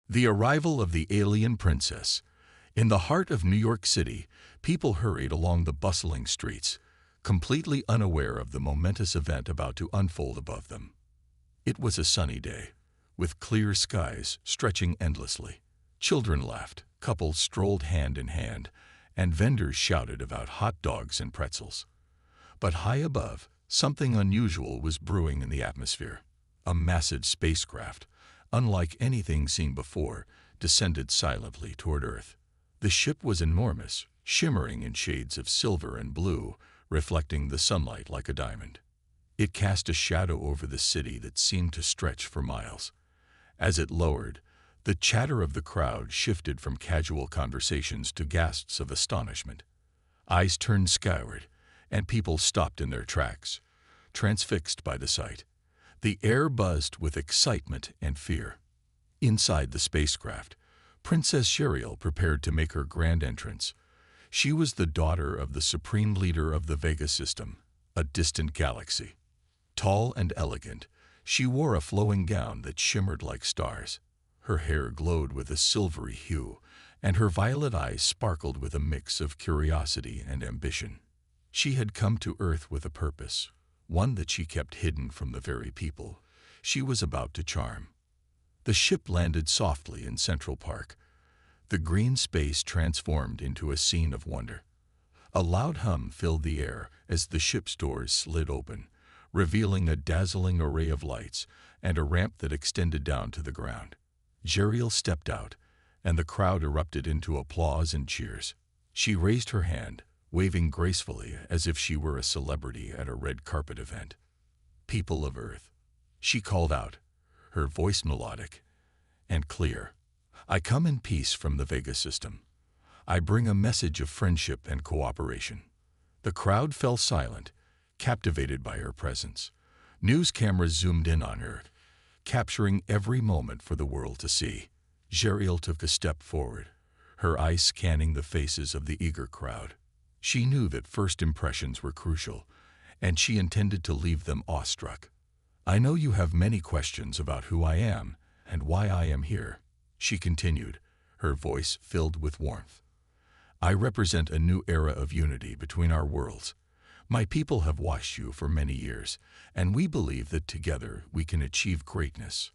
The arrival of the alien princess. In the heart of New York City, people hurried along the bustling streets, completely unaware of the momentous event about to unfold above them. It was a sunny day, with clear skies stretching endlessly. Children laughed, couples strolled hand in hand, and vendors shouted about hot dogs and pretzels. But high above, something unusual was brewing in the atmosphere. A massive spacecraft, unlike anything seen before, descended silently toward Earth. The ship was enormous, shimmering in shades of silver and blue, reflecting the sunlight like a diamond. It cast a shadow over the city that seemed to stretch for miles. As it lowered, the chatter of the crowd shifted from casual conversations to gasps of astonishment. Eyes turned skyward, and people stopped in their tracks, transfixed by the sight. The air buzzed with excitement and fear. Inside the spacecraft, Princess Sheriel prepared to make her grand entrance. She was the daughter of the supreme leader of the Vega system, a distant galaxy. Tall and elegant, she wore a flowing gown that shimmered like stars. Her hair glowed with a silvery hue, and her violet eyes sparkled with a mix of curiosity and ambition. She had come to Earth with a purpose, one that she kept hidden from the very people she was about to charm. The ship landed softly in Central Park. The green space transformed into a scene of wonder. A loud hum filled the air as the ship's doors slid open, revealing a dazzling array of lights and a ramp that extended down to the ground. Sheriel stepped out, and the crowd erupted into applause and cheers. She raised her hand, waving gracefully as if she were a celebrity at a red carpet event. "People of Earth," she called out, her voice melodic and clear. "I come in peace from the Vega system. I bring a message of friendship and cooperation." The crowd fell silent, captivated by her presence. News cameras zoomed in on her, capturing every moment for the world to see. Sheriel took a step forward, her eyes scanning the faces of the eager crowd. She knew that first impressions were crucial, and she intended to leave them awestruck. "I know you have many questions about who I am and why I am here," she continued, her voice filled with warmth. "I represent a new era of unity between our worlds. My people have watched you for many years, and we believe that together we can achieve greatness."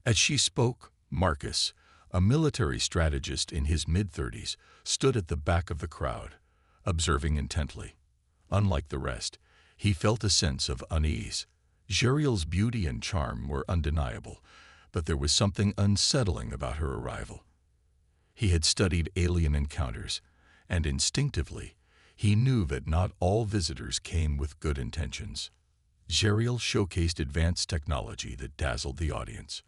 As she spoke, Marcus, a military strategist in his mid-30s, stood at the back of the crowd, observing intently. Unlike the rest, he felt a sense of unease. Sheriel's beauty and charm were undeniable, but there was something unsettling about her arrival. He had studied alien encounters, and instinctively, he knew that not all visitors came with good intentions. Sheriel showcased advanced technology that dazzled the audience.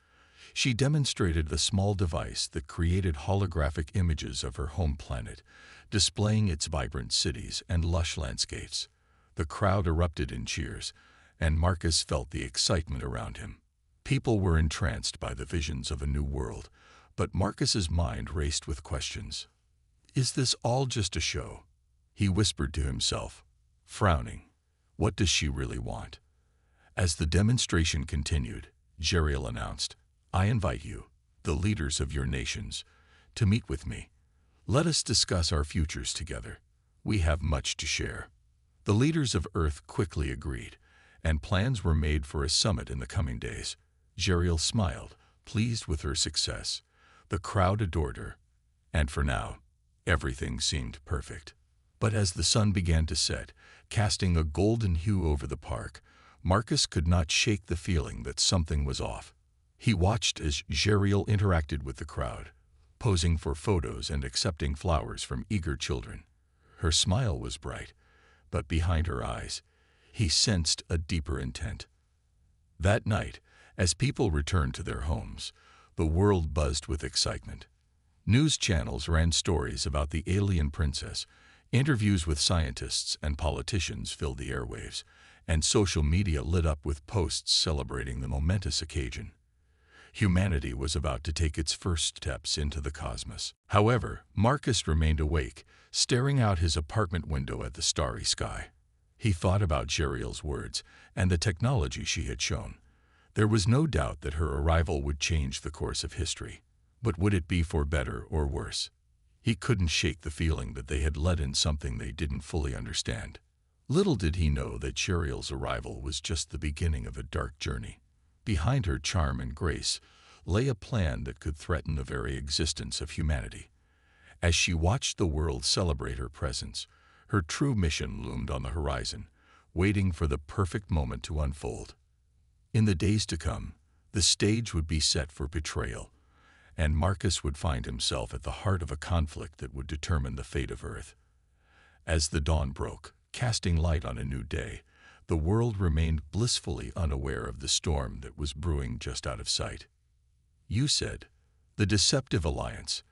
She demonstrated a small device that created holographic images of her home planet, displaying its vibrant cities and lush landscapes. The crowd erupted in cheers, and Marcus felt the excitement around him. People were entranced by the visions of a new world, but Marcus's mind raced with questions. "Is this all just a show?" he whispered to himself, frowning. "What does she really want?" As the demonstration continued, Sheriel announced, "I invite you, the leaders of your nations, to meet with me. Let us discuss our futures together. We have much to share." The leaders of Earth quickly agreed, and plans were made for a summit in the coming days. Sheriel smiled, pleased with her success. The crowd adored her, and for now, everything seemed perfect. But as the sun began to set, casting a golden hue over the park, Marcus could not shake the feeling that something was off. He watched as Sheriel interacted with the crowd, posing for photos and accepting flowers from eager children. Her smile was bright, but behind her eyes, he sensed a deeper intent. That night, as people returned to their homes, the world buzzed with excitement. News channels ran stories about the alien princess, interviews with scientists and politicians filled the airwaves, and social media lit up with posts celebrating the momentous occasion. Humanity was about to take its first steps into the cosmos. However, Marcus remained awake, staring out his apartment window at the starry sky. He thought about Sheriel's words and the technology she had shown. There was no doubt that her arrival would change the course of history. But would it be for better or worse? He couldn't shake the feeling that they had let in something they didn't fully understand. Little did he know that Cheryle's arrival was just the beginning of a dark journey. Behind her charm and grace lay a plan that could threaten the very existence of humanity. As she watched the world celebrate her presence, her true mission loomed on the horizon, waiting for the perfect moment to unfold. In the days to come, the stage would be set for betrayal, and Marcus would find himself at the heart of a conflict that would determine the fate of Earth. As the dawn broke, casting light on a new day, the world remained blissfully unaware of the storm that was brewing just out of sight. You said, the Deceptive Alliance.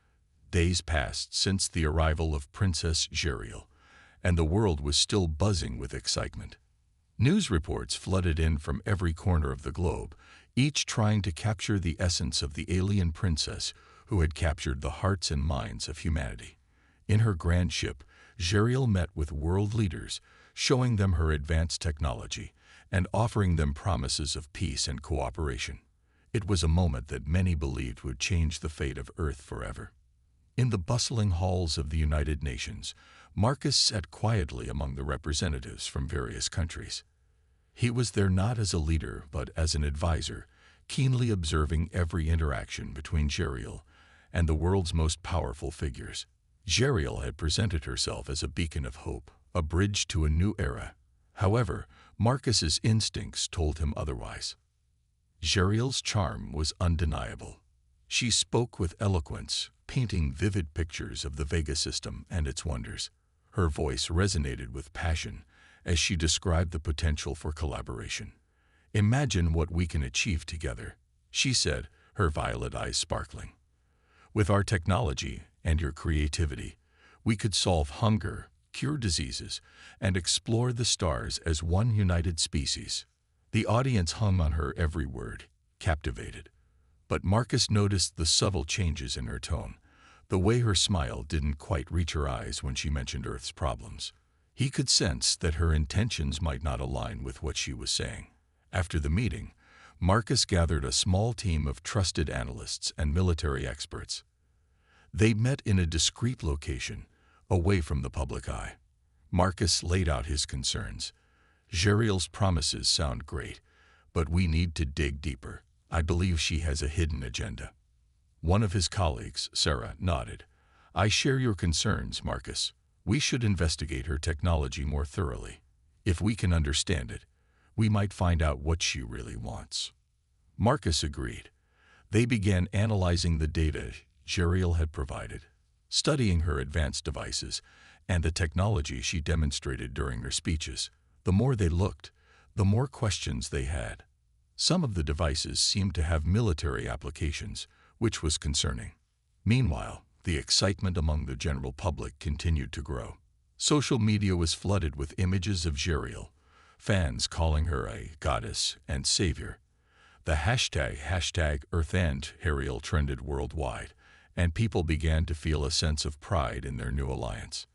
Days passed since the arrival of Princess Jeriel, and the world was still buzzing with excitement. News reports flooded in from every corner of the globe, each trying to capture the essence of the alien princess who had captured the hearts and minds of humanity. In her grand ship, Jeriel met with world leaders, showing them her advanced technology and offering them promises of peace and cooperation. It was a moment that many believed would change the fate of Earth forever. In the bustling halls of the United Nations, Marcus sat quietly among the representatives from various countries. He was there not as a leader, but as an advisor, keenly observing every interaction between Jeriel and the world's most powerful figures. Jeriel had presented herself as a beacon of hope, a bridge to a new era. However, Marcus's instincts told him otherwise. Jeriel's charm was undeniable. She spoke with eloquence, painting vivid pictures of the Vega system and its wonders. Her voice resonated with passion as she described the potential for collaboration. "Imagine what we can achieve together," she said, her violet eyes sparkling. "With our technology and your creativity, we could solve hunger, cure diseases, and explore the stars as one united species." The audience hung on her every word, captivated. But Marcus noticed the subtle changes in her tone, the way her smile didn't quite reach her eyes when she mentioned Earth's problems. He could sense that her intentions might not align with what she was saying. After the meeting, Marcus gathered a small team of trusted analysts and military experts. They met in a discreet location, away from the public eye. Marcus laid out his concerns. "Jeriel's promises sound great, but we need to dig deeper. I believe she has a hidden agenda." One of his colleagues, Sarah, nodded. "I share your concerns, Marcus. We should investigate her technology more thoroughly. If we can understand it, we might find out what she really wants." Marcus agreed. They began analyzing the data Jeriel had provided, studying her advanced devices and the technology she demonstrated during her speeches. The more they looked, the more questions they had. Some of the devices seemed to have military applications, which was concerning. Meanwhile, the excitement among the general public continued to grow. Social media was flooded with images of Jeriel, fans calling her a goddess and savior. The hashtag #EarthAndJeriel trended worldwide, and people began to feel a sense of pride in their new alliance.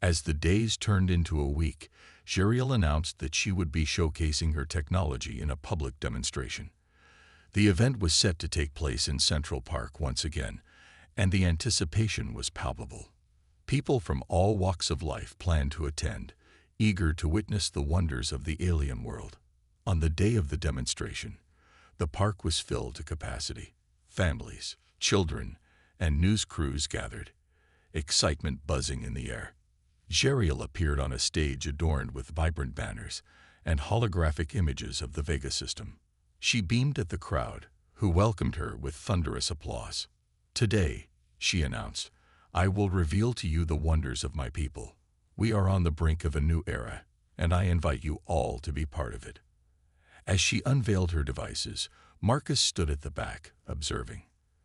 As the days turned into a week, Jeriel announced that she would be showcasing her technology in a public demonstration. The event was set to take place in Central Park once again, and the anticipation was palpable. People from all walks of life planned to attend, eager to witness the wonders of the alien world. On the day of the demonstration, the park was filled to capacity. Families, children, and news crews gathered, excitement buzzing in the air. Jeriel appeared on a stage adorned with vibrant banners and holographic images of the Vega system. She beamed at the crowd, who welcomed her with thunderous applause. "Today," she announced, "I will reveal to you the wonders of my people. We are on the brink of a new era, and I invite you all to be part of it." As she unveiled her devices, Marcus stood at the back, observing.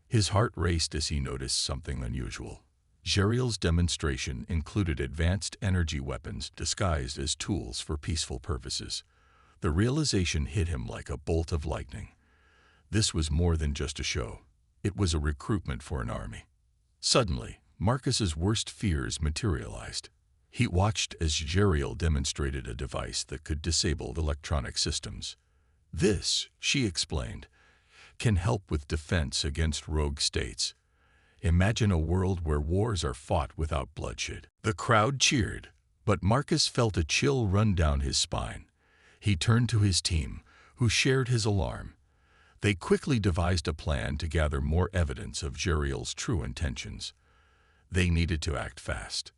His heart raced as he noticed something unusual. Jeriel's demonstration included advanced energy weapons disguised as tools for peaceful purposes. The realization hit him like a bolt of lightning. This was more than just a show. It was a recruitment for an army. Suddenly, Marcus's worst fears materialized. He watched as Jeriel demonstrated a device that could disable electronic systems. "This," she explained, can help with defense against rogue states. Imagine a world where wars are fought without bloodshed. The crowd cheered, but Marcus felt a chill run down his spine. He turned to his team, who shared his alarm. They quickly devised a plan to gather more evidence of Jeriel's true intentions. They needed to act fast.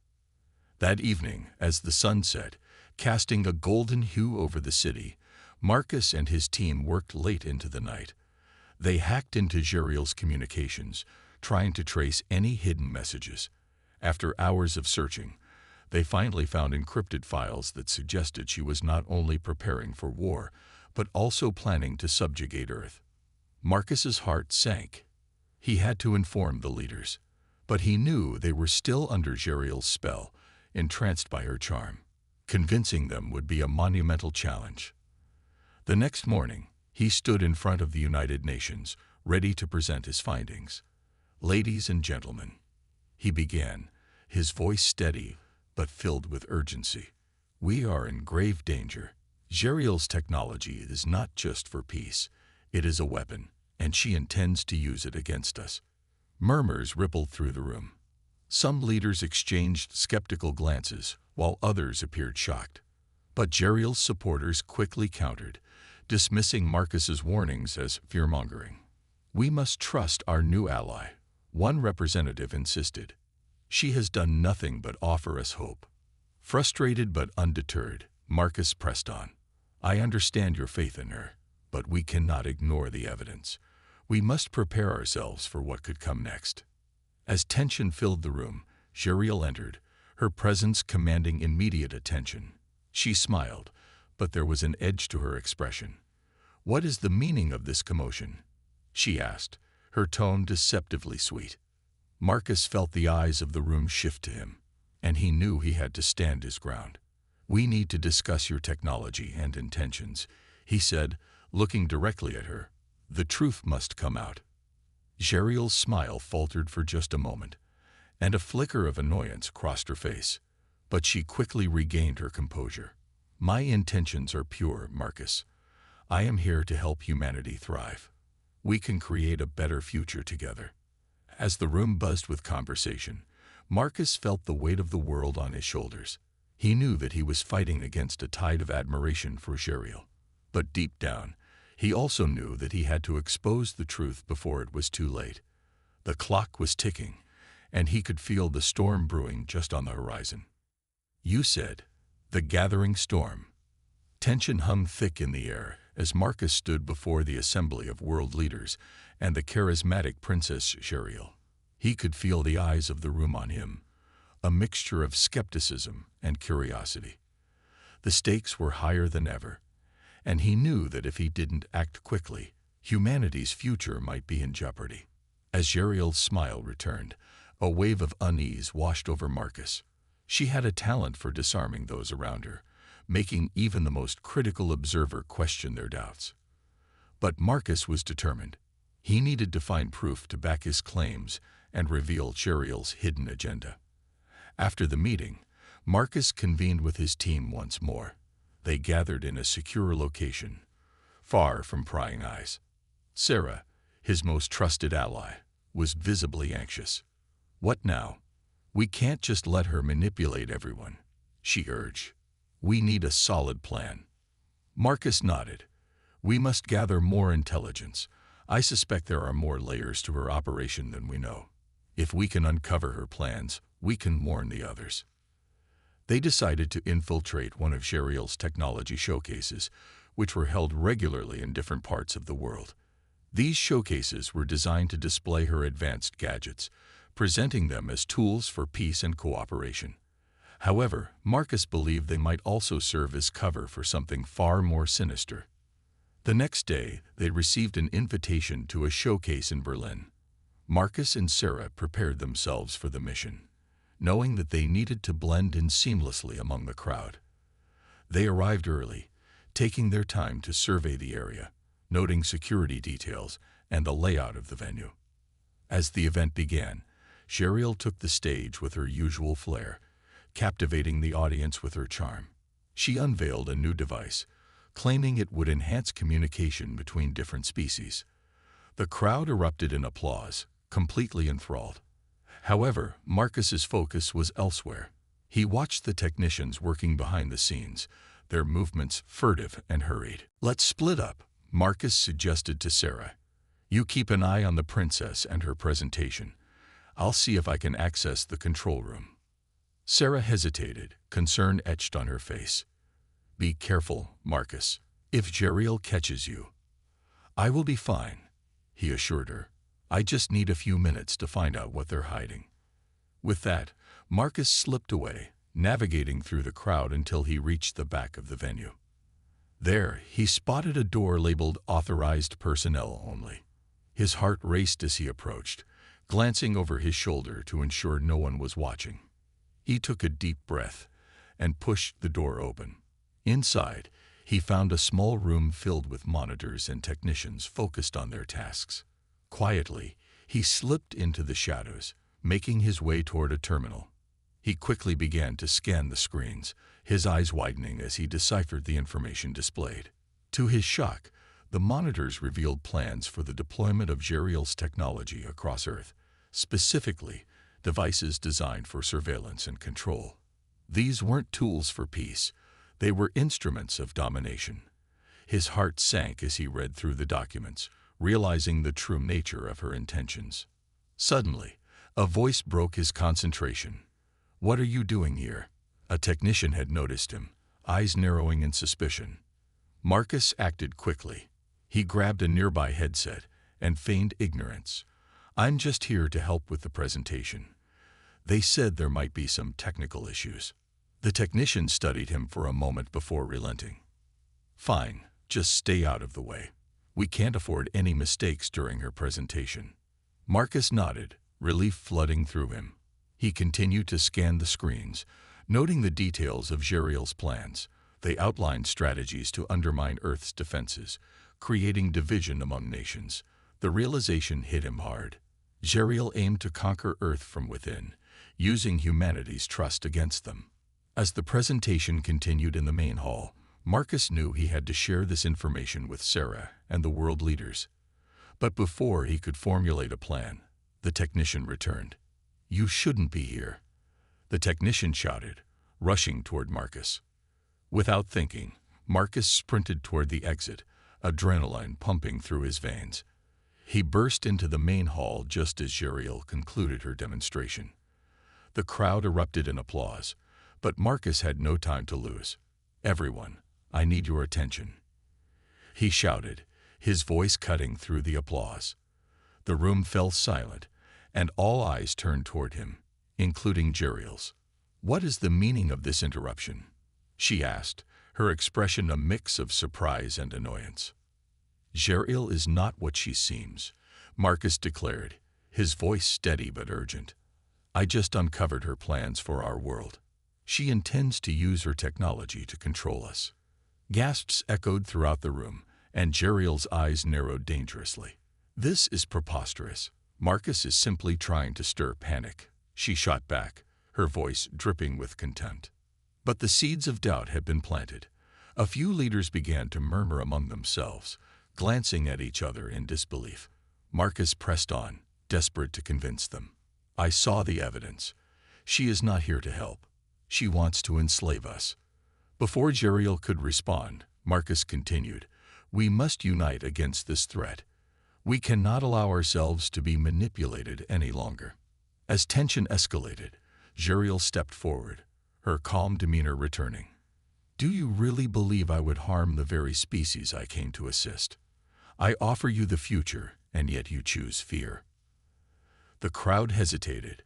That evening, as the sun set, casting a golden hue over the city, Marcus and his team worked late into the night. They hacked into Jeriel's communications, trying to trace any hidden messages. After hours of searching, they finally found encrypted files that suggested she was not only preparing for war, but also planning to subjugate Earth. Marcus's heart sank. He had to inform the leaders, but he knew they were still under Jeriel's spell, entranced by her charm. Convincing them would be a monumental challenge. The next morning, he stood in front of the United Nations, ready to present his findings. "Ladies and gentlemen," he began, his voice steady but filled with urgency. "We are in grave danger. Jeriel's technology is not just for peace. It is a weapon, and she intends to use it against us." Murmurs rippled through the room. Some leaders exchanged skeptical glances, while others appeared shocked. But Jeriel's supporters quickly countered, dismissing Marcus's warnings as fear-mongering. "We must trust our new ally," one representative insisted. "She has done nothing but offer us hope." Frustrated but undeterred, Marcus pressed on. "I understand your faith in her, but we cannot ignore the evidence. We must prepare ourselves for what could come next." As tension filled the room, Jeriel entered, her presence commanding immediate attention. She smiled, but there was an edge to her expression. "What is the meaning of this commotion?" she asked, her tone deceptively sweet. Marcus felt the eyes of the room shift to him, and he knew he had to stand his ground. "We need to discuss your technology and intentions," he said, looking directly at her. "The truth must come out." Jeriel's smile faltered for just a moment, and a flicker of annoyance crossed her face, but she quickly regained her composure. "My intentions are pure, Marcus. I am here to help humanity thrive. We can create a better future together." As the room buzzed with conversation, Marcus felt the weight of the world on his shoulders. He knew that he was fighting against a tide of admiration for Jeriel, but deep down, he also knew that he had to expose the truth before it was too late. The clock was ticking, and he could feel the storm brewing just on the horizon. "You said, the gathering storm." Tension hung thick in the air as Marcus stood before the assembly of world leaders and the charismatic Princess Jeriel. He could feel the eyes of the room on him, a mixture of skepticism and curiosity. The stakes were higher than ever, and he knew that if he didn't act quickly, humanity's future might be in jeopardy. As Jeriel's smile returned, a wave of unease washed over Marcus. She had a talent for disarming those around her, making even the most critical observer question their doubts. But Marcus was determined. He needed to find proof to back his claims and reveal Jeriel's hidden agenda. After the meeting, Marcus convened with his team once more. They gathered in a secure location, far from prying eyes. Sarah, his most trusted ally, was visibly anxious. "What now? We can't just let her manipulate everyone," she urged. "We need a solid plan." Marcus nodded. "We must gather more intelligence. I suspect there are more layers to her operation than we know. If we can uncover her plans, we can warn the others." They decided to infiltrate one of Jeriel's technology showcases, which were held regularly in different parts of the world. These showcases were designed to display her advanced gadgets, presenting them as tools for peace and cooperation. However, Marcus believed they might also serve as cover for something far more sinister. The next day, they received an invitation to a showcase in Berlin. Marcus and Sarah prepared themselves for the mission, knowing that they needed to blend in seamlessly among the crowd. They arrived early, taking their time to survey the area, noting security details and the layout of the venue. As the event began, Jeriel took the stage with her usual flair, captivating the audience with her charm. She unveiled a new device, claiming it would enhance communication between different species. The crowd erupted in applause, completely enthralled. However, Marcus's focus was elsewhere. He watched the technicians working behind the scenes, their movements furtive and hurried. "Let's split up," Marcus suggested to Sarah. "You keep an eye on the princess and her presentation. I'll see if I can access the control room." Sarah hesitated, concern etched on her face. "Be careful, Marcus. If Jeriel catches you." "I will be fine," he assured her. "I just need a few minutes to find out what they're hiding." With that, Marcus slipped away, navigating through the crowd until he reached the back of the venue. There, he spotted a door labeled "Authorized Personnel Only." His heart raced as he approached, glancing over his shoulder to ensure no one was watching. He took a deep breath and pushed the door open. Inside, he found a small room filled with monitors and technicians focused on their tasks. Quietly, he slipped into the shadows, making his way toward a terminal. He quickly began to scan the screens, his eyes widening as he deciphered the information displayed. To his shock, the monitors revealed plans for the deployment of Jeriel's technology across Earth, specifically devices designed for surveillance and control. These weren't tools for peace, they were instruments of domination. His heart sank as he read through the documents, realizing the true nature of her intentions. Suddenly, a voice broke his concentration. "What are you doing here?" A technician had noticed him, eyes narrowing in suspicion. Marcus acted quickly. He grabbed a nearby headset and feigned ignorance. "I'm just here to help with the presentation. They said there might be some technical issues." The technician studied him for a moment before relenting. "Fine, just stay out of the way. We can't afford any mistakes during her presentation." Marcus nodded, relief flooding through him. He continued to scan the screens, noting the details of Jeriel's plans. They outlined strategies to undermine Earth's defenses, creating division among nations. The realization hit him hard. Jeriel aimed to conquer Earth from within, using humanity's trust against them. As the presentation continued in the main hall, Marcus knew he had to share this information with Sarah and the world leaders. But before he could formulate a plan, the technician returned. "You shouldn't be here," the technician shouted, rushing toward Marcus. Without thinking, Marcus sprinted toward the exit, adrenaline pumping through his veins. He burst into the main hall just as Jeriel concluded her demonstration. The crowd erupted in applause, but Marcus had no time to lose. "Everyone, I need your attention," he shouted, his voice cutting through the applause. The room fell silent, and all eyes turned toward him, including Jeriel's. "What is the meaning of this interruption?" she asked, her expression a mix of surprise and annoyance. "Jeriel is not what she seems," Marcus declared, his voice steady but urgent. "I just uncovered her plans for our world. She intends to use her technology to control us." Gasps echoed throughout the room, and Jeriel's eyes narrowed dangerously. "This is preposterous. Marcus is simply trying to stir panic," she shot back, her voice dripping with contempt. But the seeds of doubt had been planted. A few leaders began to murmur among themselves, glancing at each other in disbelief. Marcus pressed on, desperate to convince them. "I saw the evidence. She is not here to help. She wants to enslave us." Before Jeriel could respond, Marcus continued, "We must unite against this threat. We cannot allow ourselves to be manipulated any longer." As tension escalated, Jeriel stepped forward, her calm demeanor returning. "Do you really believe I would harm the very species I came to assist? I offer you the future, and yet you choose fear." The crowd hesitated,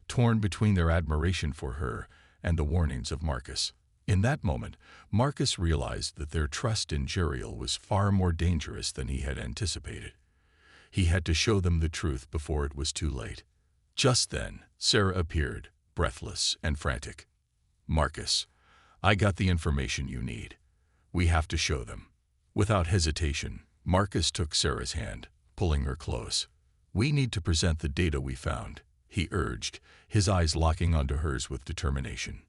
torn between their admiration for her and the warnings of Marcus. In that moment, Marcus realized that their trust in Jeriel was far more dangerous than he had anticipated. He had to show them the truth before it was too late. Just then, Sarah appeared, breathless and frantic. "Marcus, I got the information you need. We have to show them." Without hesitation, Marcus took Sarah's hand, pulling her close. "We need to present the data we found," he urged, his eyes locking onto hers with determination.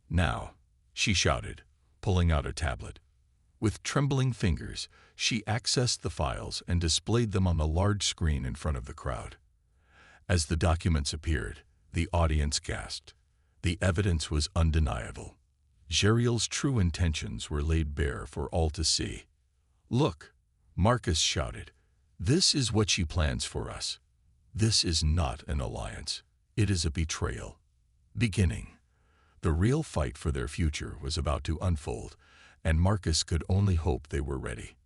"Now," she shouted, pulling out a tablet. With trembling fingers, she accessed the files and displayed them on the large screen in front of the crowd. As the documents appeared, the audience gasped. The evidence was undeniable. Jeriel's true intentions were laid bare for all to see. "Look," Marcus shouted. "This is what she plans for us. This is not an alliance. It is a betrayal." Beginning. The real fight for their future was about to unfold, and Marcus could only hope they were ready.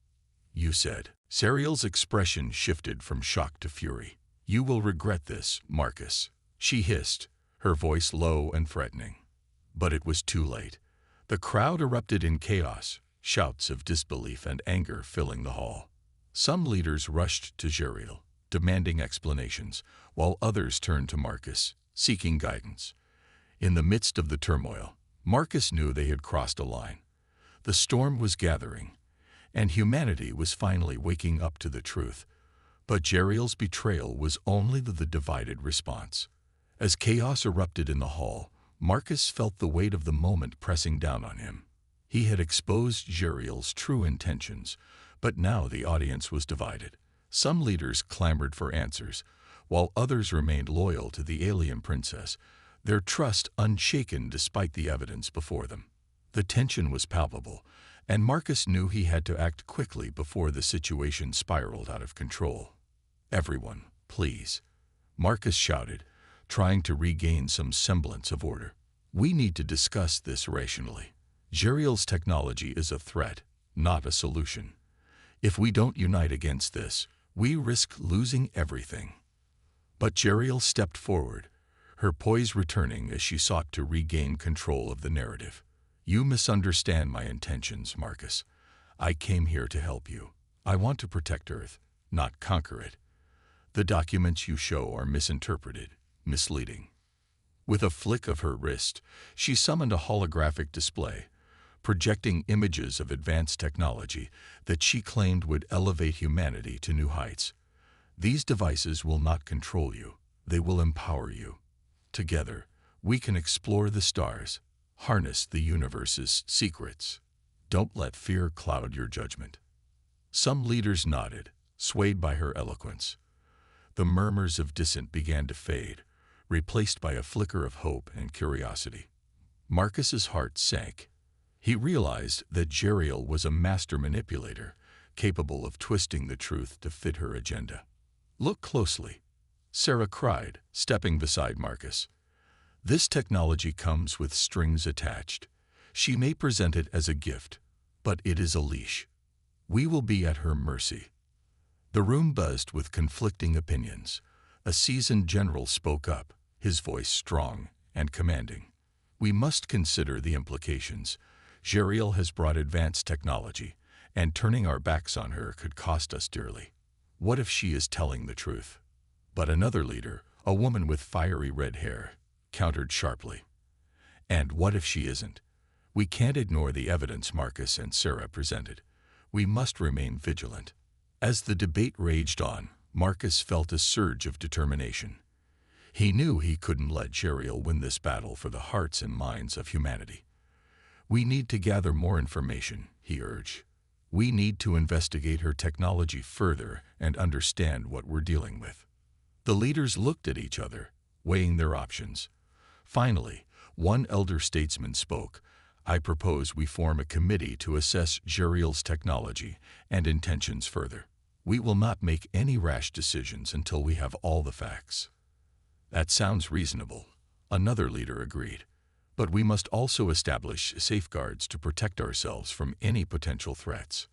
"You said." Jeriel's expression shifted from shock to fury. "You will regret this, Marcus," she hissed, her voice low and threatening. But it was too late. The crowd erupted in chaos, shouts of disbelief and anger filling the hall. Some leaders rushed to Jeriel, demanding explanations, while others turned to Marcus, seeking guidance. In the midst of the turmoil, Marcus knew they had crossed a line. The storm was gathering, and humanity was finally waking up to the truth. But Jeriel's betrayal was only the divided response. As chaos erupted in the hall, Marcus felt the weight of the moment pressing down on him. He had exposed Jeriel's true intentions, but now the audience was divided. Some leaders clamored for answers, while others remained loyal to the alien princess, their trust unshaken despite the evidence before them. The tension was palpable, and Marcus knew he had to act quickly before the situation spiraled out of control. "Everyone, please," Marcus shouted, trying to regain some semblance of order. "We need to discuss this rationally. Jeriel's technology is a threat, not a solution. If we don't unite against this, we risk losing everything." But Jeriel stepped forward, her poise returning as she sought to regain control of the narrative. "You misunderstand my intentions, Marcus. I came here to help you. I want to protect Earth, not conquer it. The documents you show are misinterpreted, misleading." With a flick of her wrist, she summoned a holographic display, projecting images of advanced technology that she claimed would elevate humanity to new heights. "These devices will not control you. They will empower you. Together, we can explore the stars, harness the universe's secrets. Don't let fear cloud your judgment." Some leaders nodded, swayed by her eloquence. The murmurs of dissent began to fade, replaced by a flicker of hope and curiosity. Marcus's heart sank. He realized that Jeriel was a master manipulator, capable of twisting the truth to fit her agenda. "Look closely," Sarah cried, stepping beside Marcus. "This technology comes with strings attached. She may present it as a gift, but it is a leash. We will be at her mercy." The room buzzed with conflicting opinions. A seasoned general spoke up, his voice strong and commanding. "We must consider the implications. Jeriel has brought advanced technology, and turning our backs on her could cost us dearly. What if she is telling the truth?" But another leader, a woman with fiery red hair, countered sharply. "And what if she isn't? We can't ignore the evidence Marcus and Sarah presented. We must remain vigilant." As the debate raged on, Marcus felt a surge of determination. He knew he couldn't let Jeriel win this battle for the hearts and minds of humanity. "We need to gather more information," he urged. "We need to investigate her technology further and understand what we're dealing with." The leaders looked at each other, weighing their options. Finally, one elder statesman spoke. "I propose we form a committee to assess Jeriel's technology and intentions further. We will not make any rash decisions until we have all the facts." "That sounds reasonable," another leader agreed. "But we must also establish safeguards to protect ourselves from any potential threats."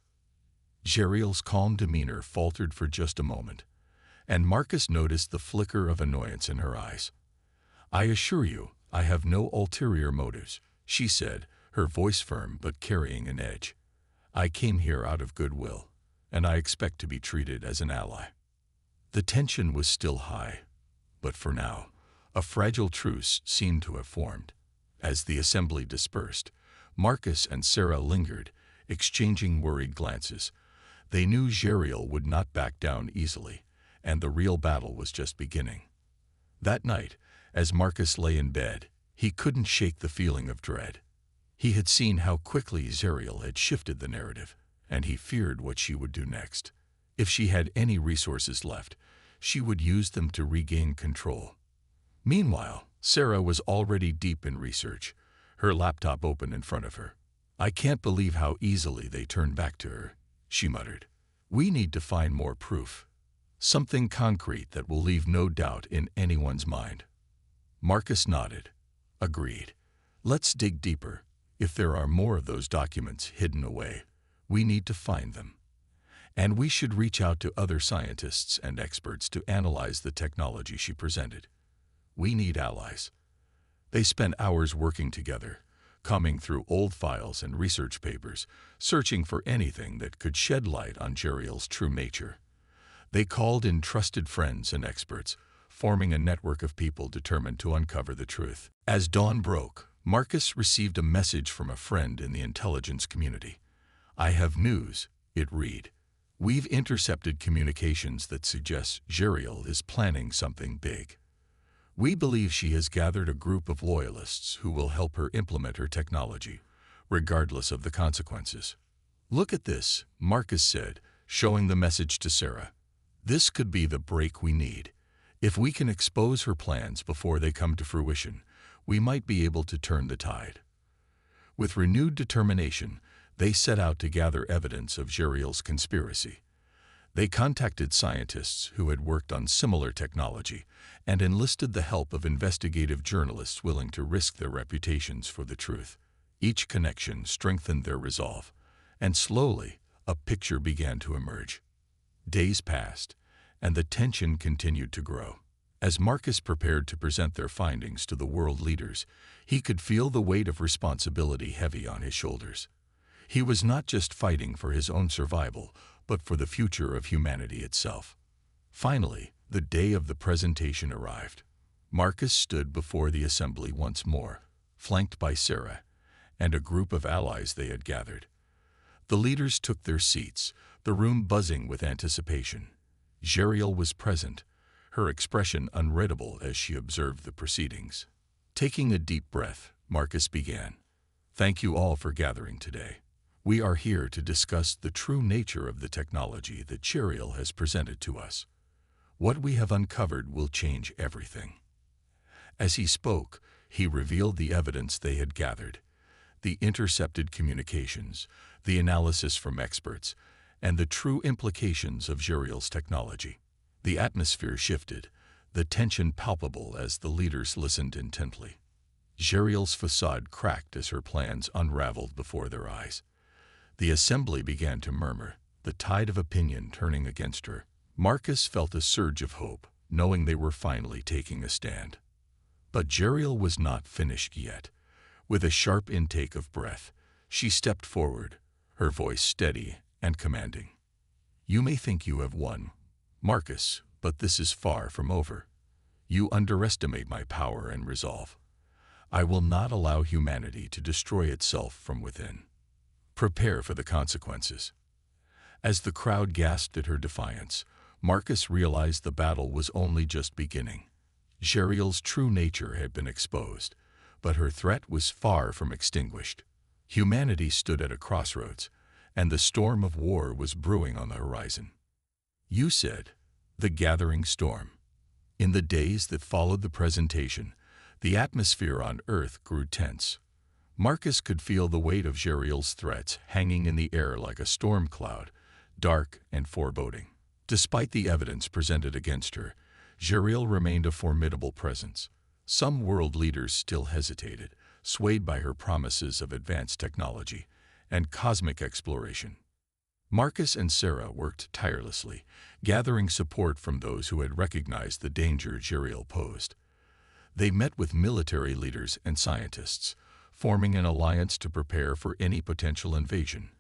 Jeriel's calm demeanor faltered for just a moment, and Marcus noticed the flicker of annoyance in her eyes. "I assure you, I have no ulterior motives," she said, her voice firm but carrying an edge. "I came here out of goodwill, and I expect to be treated as an ally." The tension was still high, but for now, a fragile truce seemed to have formed. As the assembly dispersed, Marcus and Sarah lingered, exchanging worried glances. They knew Jeriel would not back down easily, and the real battle was just beginning. That night, as Marcus lay in bed, he couldn't shake the feeling of dread. He had seen how quickly Zerial had shifted the narrative, and he feared what she would do next. If she had any resources left, she would use them to regain control. Meanwhile, Sarah was already deep in research, her laptop open in front of her. "I can't believe how easily they turned back to her," she muttered. "We need to find more proof. Something concrete that will leave no doubt in anyone's mind." Marcus nodded. "Agreed. Let's dig deeper. If there are more of those documents hidden away, we need to find them. And we should reach out to other scientists and experts to analyze the technology she presented. We need allies." They spent hours working together, combing through old files and research papers, searching for anything that could shed light on Zerial's true nature. They called in trusted friends and experts, forming a network of people determined to uncover the truth. As dawn broke, Marcus received a message from a friend in the intelligence community. "I have news," it read. "We've intercepted communications that suggest Zerial is planning something big. We believe she has gathered a group of loyalists who will help her implement her technology, regardless of the consequences." "Look at this," Marcus said, showing the message to Sarah. "This could be the break we need. If we can expose her plans before they come to fruition, we might be able to turn the tide." With renewed determination, they set out to gather evidence of Zerial's conspiracy. They contacted scientists who had worked on similar technology and enlisted the help of investigative journalists willing to risk their reputations for the truth. Each connection strengthened their resolve, and slowly a picture began to emerge. Days passed, and the tension continued to grow. As Marcus prepared to present their findings to the world leaders, he could feel the weight of responsibility heavy on his shoulders. He was not just fighting for his own survival, but for the future of humanity itself. Finally, the day of the presentation arrived. Marcus stood before the assembly once more, flanked by Sarah and a group of allies they had gathered. The leaders took their seats, the room buzzing with anticipation. Zerial was present, her expression unreadable as she observed the proceedings. Taking a deep breath, Marcus began. "Thank you all for gathering today. We are here to discuss the true nature of the technology that Zerial has presented to us. What we have uncovered will change everything." As he spoke, he revealed the evidence they had gathered, the intercepted communications, the analysis from experts, and the true implications of Zerial's technology. The atmosphere shifted, the tension palpable as the leaders listened intently. Zerial's facade cracked as her plans unraveled before their eyes. The assembly began to murmur, the tide of opinion turning against her. Marcus felt a surge of hope, knowing they were finally taking a stand. But Zerial was not finished yet. With a sharp intake of breath, she stepped forward, her voice steady and commanding. "You may think you have won, Marcus, but this is far from over. You underestimate my power and resolve. I will not allow humanity to destroy itself from within. Prepare for the consequences." As the crowd gasped at her defiance, Marcus realized the battle was only just beginning. Zerial's true nature had been exposed, but her threat was far from extinguished. Humanity stood at a crossroads, and the storm of war was brewing on the horizon. "You said, the gathering storm." In the days that followed the presentation, the atmosphere on Earth grew tense. Marcus could feel the weight of Zerial's threats hanging in the air like a storm cloud, dark and foreboding. Despite the evidence presented against her, Zerial remained a formidable presence. Some world leaders still hesitated, swayed by her promises of advanced technology and cosmic exploration. Marcus and Sarah worked tirelessly, gathering support from those who had recognized the danger Zerial posed. They met with military leaders and scientists, forming an alliance to prepare for any potential invasion.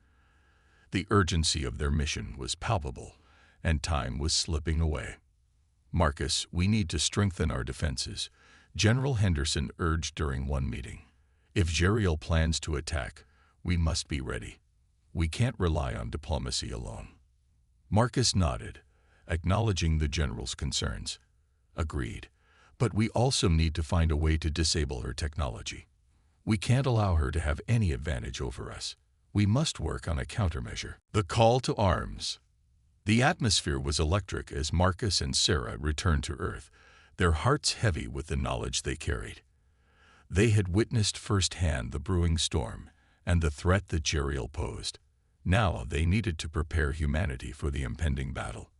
The urgency of their mission was palpable, and time was slipping away. "Marcus, we need to strengthen our defenses," General Henderson urged during one meeting. "If Zerial plans to attack, we must be ready. We can't rely on diplomacy alone." Marcus nodded, acknowledging the general's concerns. "Agreed, but we also need to find a way to disable her technology. We can't allow her to have any advantage over us. We must work on a countermeasure. The call to arms. The atmosphere was electric as Marcus and Sarah returned to Earth, their hearts heavy with the knowledge they carried. They had witnessed firsthand the brewing storm and the threat that Jeriel posed. Now they needed to prepare humanity for the impending battle.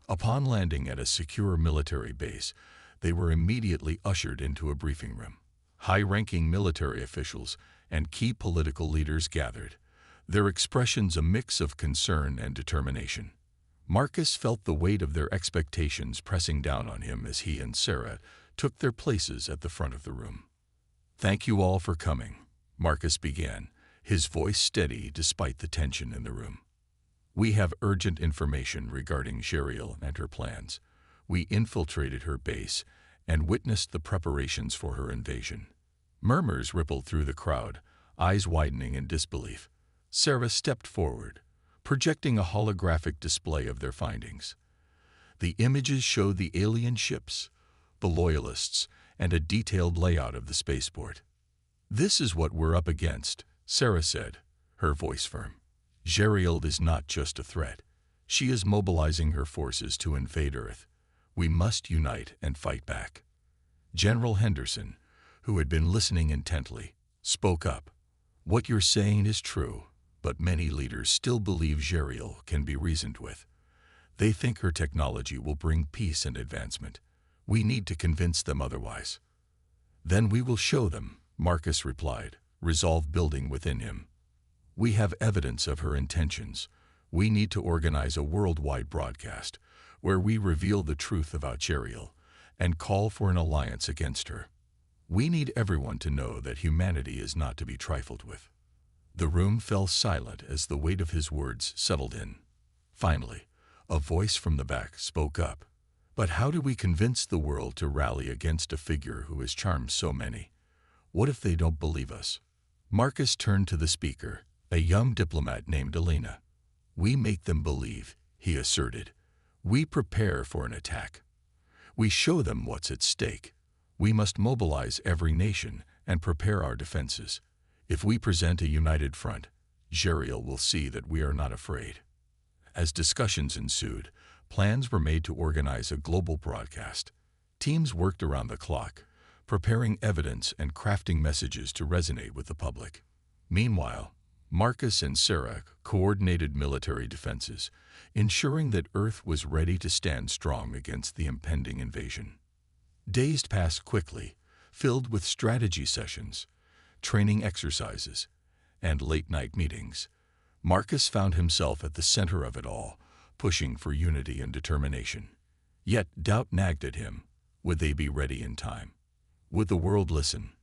Upon landing at a secure military base, they were immediately ushered into a briefing room. High-ranking military officials and key political leaders gathered, their expressions a mix of concern and determination. Marcus felt the weight of their expectations pressing down on him as he and Sarah took their places at the front of the room. "Thank you all for coming," Marcus began, his voice steady despite the tension in the room. "We have urgent information regarding Jeriel and her plans. We infiltrated her base and witnessed the preparations for her invasion." Murmurs rippled through the crowd, eyes widening in disbelief. Sarah stepped forward, projecting a holographic display of their findings. The images showed the alien ships, the Loyalists, and a detailed layout of the spaceport. "This is what we're up against," Sarah said, her voice firm. "Jeriel is not just a threat. She is mobilizing her forces to invade Earth. We must unite and fight back." General Henderson, who had been listening intently, spoke up. "What you're saying is true, but many leaders still believe Jeriel can be reasoned with. They think her technology will bring peace and advancement. We need to convince them otherwise." "Then we will show them," Marcus replied, resolve building within him. "We have evidence of her intentions. We need to organize a worldwide broadcast where we reveal the truth about Jeriel and call for an alliance against her. We need everyone to know that humanity is not to be trifled with." The room fell silent as the weight of his words settled in. Finally, a voice from the back spoke up. "But how do we convince the world to rally against a figure who has charmed so many? What if they don't believe us?" Marcus turned to the speaker, a young diplomat named Elena. "We make them believe," he asserted. "We prepare for an attack. We show them what's at stake. We must mobilize every nation and prepare our defenses. If we present a united front, Jeriel will see that we are not afraid." As discussions ensued, plans were made to organize a global broadcast. Teams worked around the clock, preparing evidence and crafting messages to resonate with the public. Meanwhile, Marcus and Sarah coordinated military defenses, ensuring that Earth was ready to stand strong against the impending invasion. Days passed quickly, filled with strategy sessions, training exercises, and late-night meetings. Marcus found himself at the center of it all, pushing for unity and determination. Yet doubt nagged at him. Would they be ready in time? Would the world listen?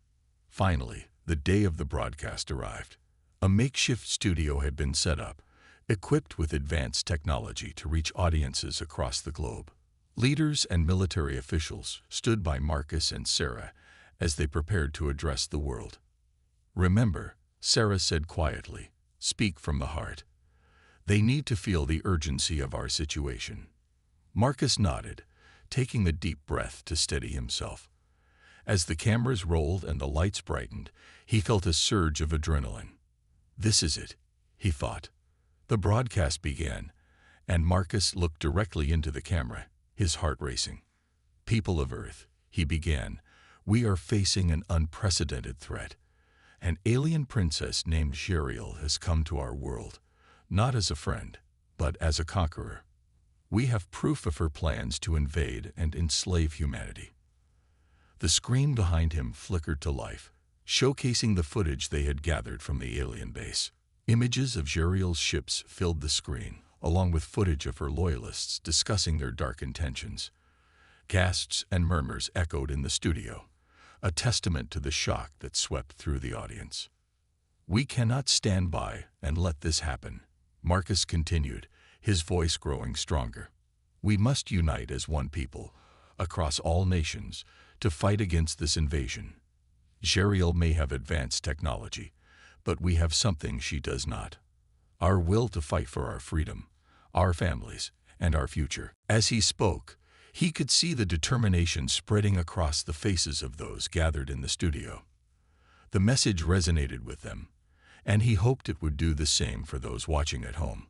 Finally, the day of the broadcast arrived. A makeshift studio had been set up, equipped with advanced technology to reach audiences across the globe. Leaders and military officials stood by Marcus and Sarah as they prepared to address the world. "Remember," Sarah said quietly, "speak from the heart. They need to feel the urgency of our situation." Marcus nodded, taking a deep breath to steady himself. As the cameras rolled and the lights brightened, he felt a surge of adrenaline. "This is it," he thought. The broadcast began, and Marcus looked directly into the camera, his heart racing. "People of Earth," he began, "we are facing an unprecedented threat. An alien princess named Jeriel has come to our world, not as a friend, but as a conqueror. We have proof of her plans to invade and enslave humanity." The screen behind him flickered to life, showcasing the footage they had gathered from the alien base. Images of Jeriel's ships filled the screen, along with footage of her loyalists discussing their dark intentions. Gasps and murmurs echoed in the studio, a testament to the shock that swept through the audience. "We cannot stand by and let this happen," Marcus continued, his voice growing stronger. "We must unite as one people, across all nations, to fight against this invasion. Jeriel may have advanced technology, but we have something she does not: our will to fight for our freedom, our families, and our future." As he spoke, he could see the determination spreading across the faces of those gathered in the studio. The message resonated with them, and he hoped it would do the same for those watching at home.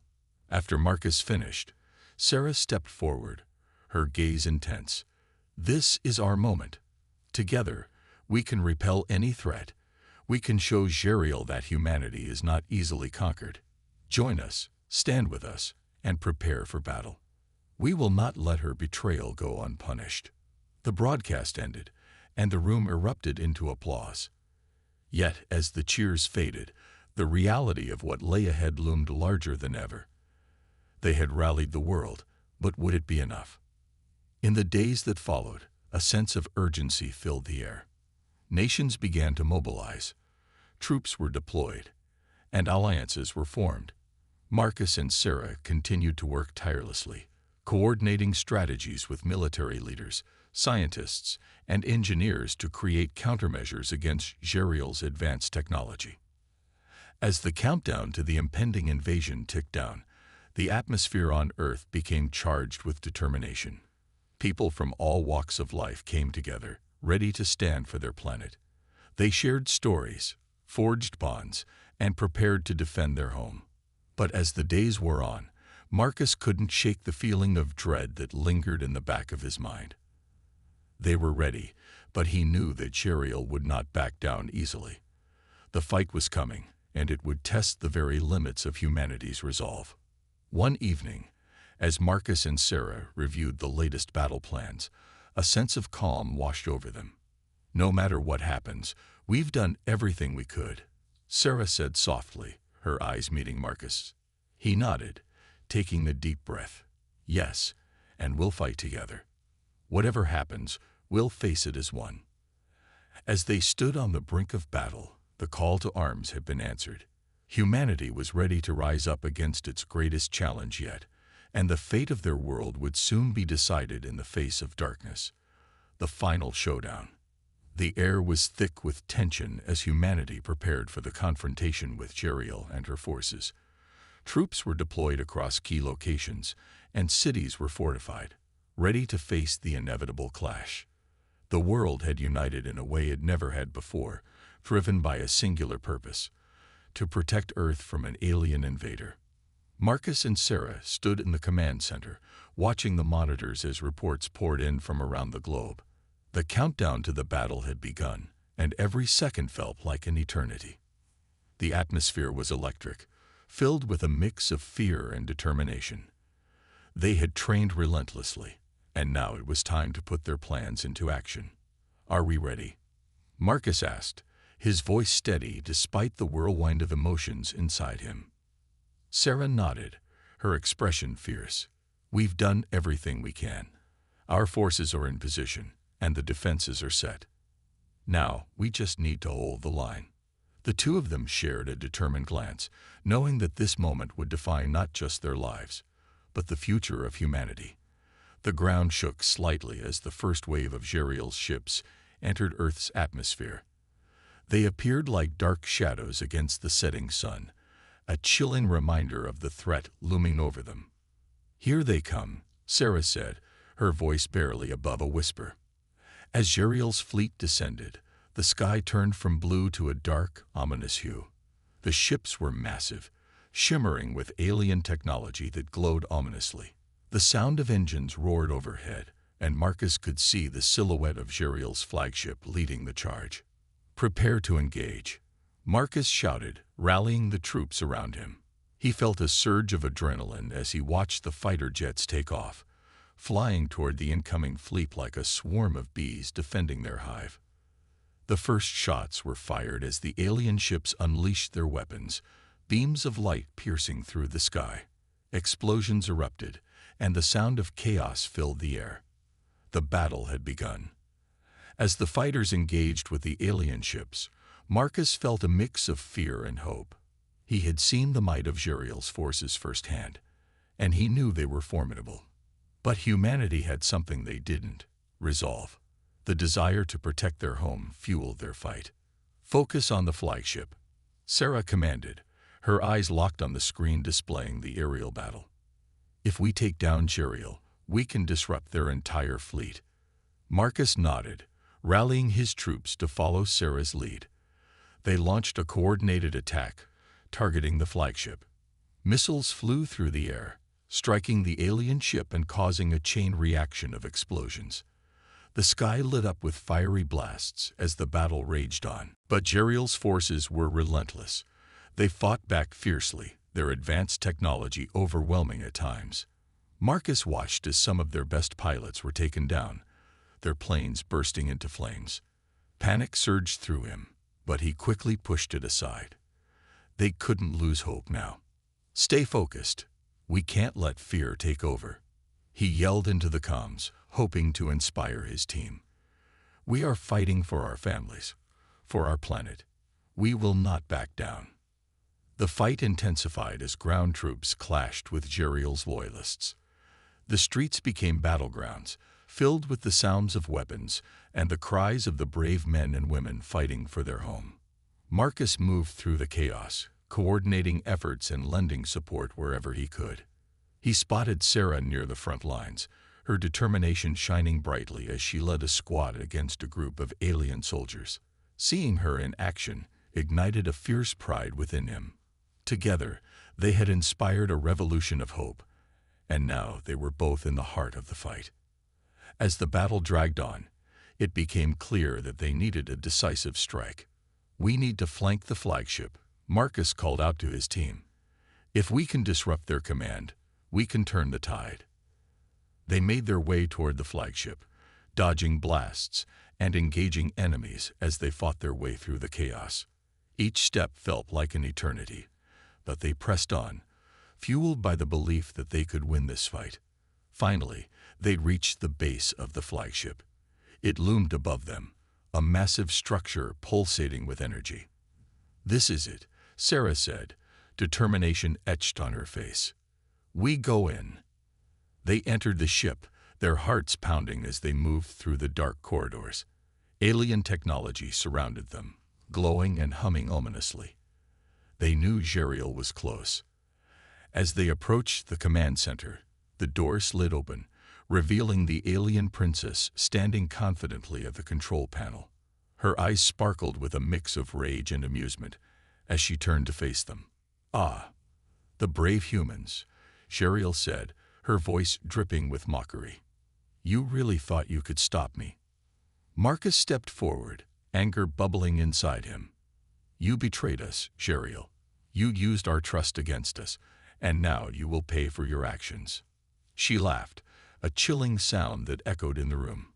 After Marcus finished, Sarah stepped forward, her gaze intense. "This is our moment. Together, we can repel any threat. We can show Jeriel that humanity is not easily conquered. Join us, stand with us, and prepare for battle. We will not let her betrayal go unpunished." The broadcast ended, and the room erupted into applause. Yet, as the cheers faded, the reality of what lay ahead loomed larger than ever. They had rallied the world, but would it be enough? In the days that followed, a sense of urgency filled the air. Nations began to mobilize. Troops were deployed, and alliances were formed. Marcus and Sarah continued to work tirelessly, coordinating strategies with military leaders, scientists, and engineers to create countermeasures against Jeriel's advanced technology. As the countdown to the impending invasion ticked down, the atmosphere on Earth became charged with determination. People from all walks of life came together, ready to stand for their planet. They shared stories, forged bonds, and prepared to defend their home. But as the days wore on, Marcus couldn't shake the feeling of dread that lingered in the back of his mind. They were ready, but he knew that Jeriel would not back down easily. The fight was coming, and it would test the very limits of humanity's resolve. One evening, as Marcus and Sarah reviewed the latest battle plans, a sense of calm washed over them. "No matter what happens, we've done everything we could," Sarah said softly, her eyes meeting Marcus. He nodded, taking a deep breath. "Yes, and we'll fight together. Whatever happens, we'll face it as one." As they stood on the brink of battle, the call to arms had been answered. Humanity was ready to rise up against its greatest challenge yet, and the fate of their world would soon be decided in the face of darkness. The final showdown. The air was thick with tension as humanity prepared for the confrontation with Jeriel and her forces. Troops were deployed across key locations, and cities were fortified, ready to face the inevitable clash. The world had united in a way it never had before, driven by a singular purpose: to protect Earth from an alien invader. Marcus and Sarah stood in the command center, watching the monitors as reports poured in from around the globe. The countdown to the battle had begun, and every second felt like an eternity. The atmosphere was electric, filled with a mix of fear and determination. They had trained relentlessly, and now it was time to put their plans into action. "Are we ready?" Marcus asked, his voice steady despite the whirlwind of emotions inside him. Sarah nodded, her expression fierce. "We've done everything we can. Our forces are in position, and the defenses are set. Now, we just need to hold the line." The two of them shared a determined glance, knowing that this moment would define not just their lives, but the future of humanity. The ground shook slightly as the first wave of Jeriel's ships entered Earth's atmosphere. They appeared like dark shadows against the setting sun, a chilling reminder of the threat looming over them. "Here they come," Sarah said, her voice barely above a whisper. As Jeriel's fleet descended, the sky turned from blue to a dark, ominous hue. The ships were massive, shimmering with alien technology that glowed ominously. The sound of engines roared overhead, and Marcus could see the silhouette of Jeriel's flagship leading the charge. "Prepare to engage," Marcus shouted, rallying the troops around him. He felt a surge of adrenaline as he watched the fighter jets take off, flying toward the incoming fleet like a swarm of bees defending their hive. The first shots were fired as the alien ships unleashed their weapons, beams of light piercing through the sky. Explosions erupted, and the sound of chaos filled the air. The battle had begun. As the fighters engaged with the alien ships, Marcus felt a mix of fear and hope. He had seen the might of Jeriel's forces firsthand, and he knew they were formidable. But humanity had something they didn't: resolve. The desire to protect their home fueled their fight. "Focus on the flagship," Sarah commanded, her eyes locked on the screen displaying the aerial battle. "If we take down Jeriel, we can disrupt their entire fleet." Marcus nodded, rallying his troops to follow Sarah's lead. They launched a coordinated attack, targeting the flagship. Missiles flew through the air, striking the alien ship and causing a chain reaction of explosions. The sky lit up with fiery blasts as the battle raged on. But Jeriel's forces were relentless. They fought back fiercely, their advanced technology overwhelming at times. Marcus watched as some of their best pilots were taken down, their planes bursting into flames. Panic surged through him, but he quickly pushed it aside. They couldn't lose hope now. "Stay focused. We can't let fear take over," he yelled into the comms, hoping to inspire his team. "We are fighting for our families, for our planet. We will not back down." The fight intensified as ground troops clashed with Jeriel's loyalists. The streets became battlegrounds, filled with the sounds of weapons and the cries of the brave men and women fighting for their home. Marcus moved through the chaos, coordinating efforts and lending support wherever he could. He spotted Sarah near the front lines, her determination shining brightly as she led a squad against a group of alien soldiers. Seeing her in action ignited a fierce pride within him. Together, they had inspired a revolution of hope, and now they were both in the heart of the fight. As the battle dragged on, it became clear that they needed a decisive strike. "We need to flank the flagship," Marcus called out to his team. "If we can disrupt their command, we can turn the tide." They made their way toward the flagship, dodging blasts and engaging enemies as they fought their way through the chaos. Each step felt like an eternity, but they pressed on, fueled by the belief that they could win this fight. Finally, they reached the base of the flagship. It loomed above them, a massive structure pulsating with energy. "This is it," Sarah said, determination etched on her face. "We go in." They entered the ship, their hearts pounding as they moved through the dark corridors. Alien technology surrounded them, glowing and humming ominously. They knew Jeriel was close. As they approached the command center, the door slid open, revealing the alien princess standing confidently at the control panel. Her eyes sparkled with a mix of rage and amusement as she turned to face them. "Ah, the brave humans," Jeriel said, her voice dripping with mockery. "You really thought you could stop me?" Marcus stepped forward, anger bubbling inside him. "You betrayed us, Jeriel. You used our trust against us, and now you will pay for your actions." She laughed, a chilling sound that echoed in the room.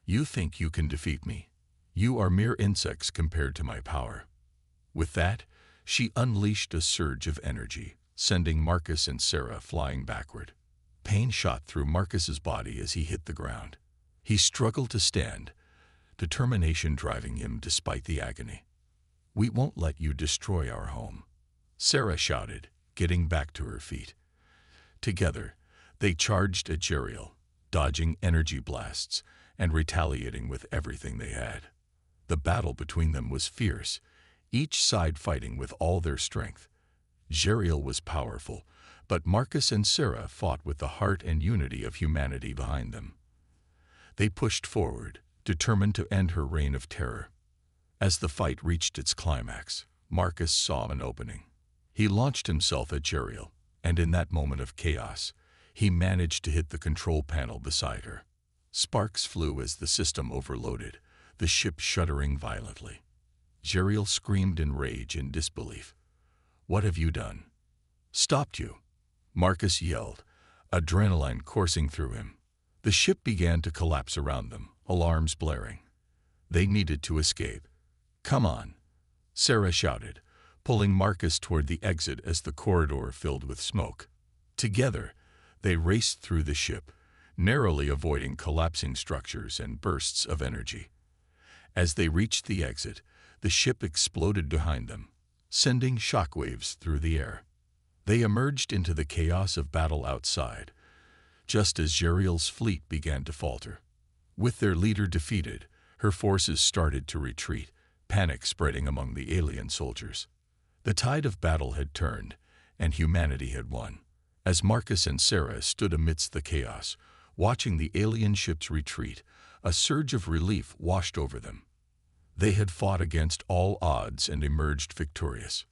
"You think you can defeat me? You are mere insects compared to my power." With that, she unleashed a surge of energy, sending Marcus and Sarah flying backward. Pain shot through Marcus's body as he hit the ground. He struggled to stand, determination driving him despite the agony. "We won't let you destroy our home," Sarah shouted, getting back to her feet. Together, they charged at Jeriel, dodging energy blasts and retaliating with everything they had. The battle between them was fierce, each side fighting with all their strength. Jeriel was powerful, but Marcus and Sarah fought with the heart and unity of humanity behind them. They pushed forward, determined to end her reign of terror. As the fight reached its climax, Marcus saw an opening. He launched himself at Jeriel, and in that moment of chaos, he managed to hit the control panel beside her. Sparks flew as the system overloaded, the ship shuddering violently. Jeriel screamed in rage and disbelief. "What have you done?" "Stopped you," Marcus yelled, adrenaline coursing through him. The ship began to collapse around them, alarms blaring. They needed to escape. "Come on," Sarah shouted, pulling Marcus toward the exit as the corridor filled with smoke. Together, they raced through the ship, narrowly avoiding collapsing structures and bursts of energy. As they reached the exit, the ship exploded behind them, sending shockwaves through the air. They emerged into the chaos of battle outside, just as Jeriel's fleet began to falter. With their leader defeated, her forces started to retreat, panic spreading among the alien soldiers. The tide of battle had turned, and humanity had won. As Marcus and Sarah stood amidst the chaos, watching the alien ships retreat, a surge of relief washed over them. They had fought against all odds and emerged victorious.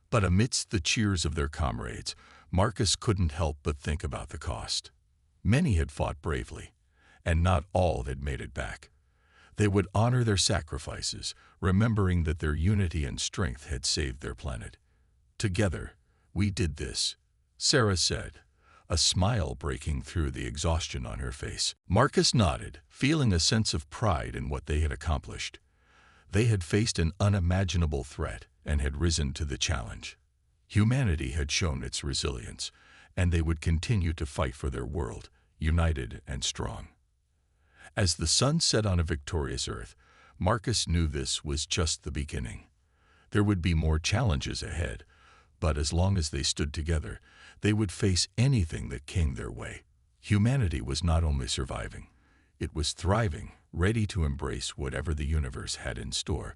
But amidst the cheers of their comrades, Marcus couldn't help but think about the cost. Many had fought bravely, and not all had made it back. They would honor their sacrifices, remembering that their unity and strength had saved their planet. "Together, we did this," Sarah said, a smile breaking through the exhaustion on her face. Marcus nodded, feeling a sense of pride in what they had accomplished. They had faced an unimaginable threat and had risen to the challenge. Humanity had shown its resilience, and they would continue to fight for their world, united and strong. As the sun set on a victorious Earth, Marcus knew this was just the beginning. There would be more challenges ahead, but as long as they stood together, they would face anything that came their way. Humanity was not only surviving, it was thriving, ready to embrace whatever the universe had in store.